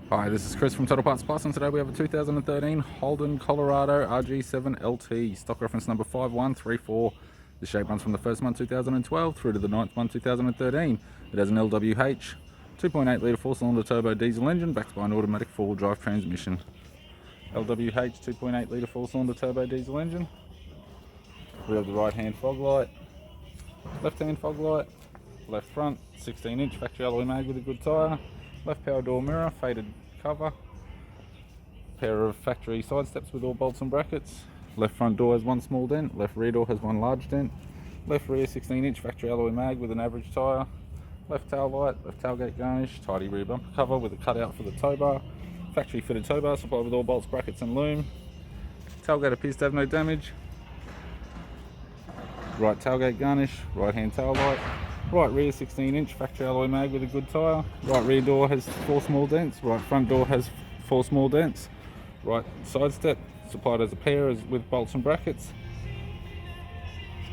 Hi, this is Chris from Total Parts Plus, and today we have a 2013 Holden Colorado RG 7LT, stock reference number 5134. The shape runs from the first month 2012 through to the 9th month 2013. It has an LWH 2.8 litre 4-cylinder turbo diesel engine backed by an automatic 4-wheel drive transmission. LWH 2.8 litre 4-cylinder turbo diesel engine. We have the right hand fog light, left hand fog light, left front 16-inch factory alloy mag with a good tyre, left power door mirror, faded cover, pair of factory side steps with all bolts and brackets, left front door has one small dent, left rear door has one large dent, left rear 16-inch factory alloy mag with an average tyre, left tail light, left tailgate garnish, tidy rear bumper cover with a cutout for the tow bar, factory fitted tow bar supplied with all bolts, brackets and loom. Tailgate appears to have no damage. Right tailgate garnish, right hand tail light, right rear 16-inch factory alloy mag with a good tyre, right rear door has 4 small dents, right front door has 4 small dents, right side step supplied as a pair with bolts and brackets,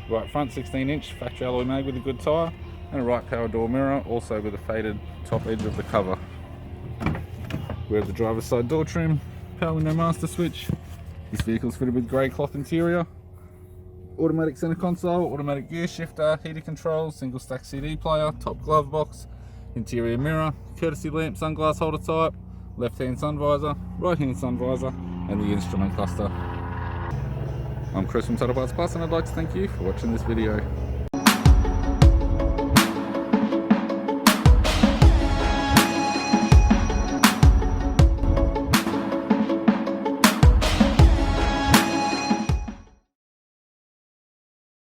right front 16-inch factory alloy mag with a good tyre, and a right power door mirror also with a faded top edge of the cover. We have the driver's side door trim, power window master switch. This vehicle is fitted with grey cloth interior, automatic center console, automatic gear shifter, heater controls, single stack CD player, top glove box, interior mirror, courtesy lamp, sunglass holder type, left hand sun visor, right hand sun visor, and the instrument cluster. I'm Chris from Total Parts Plus, and I'd like to thank you for watching this video.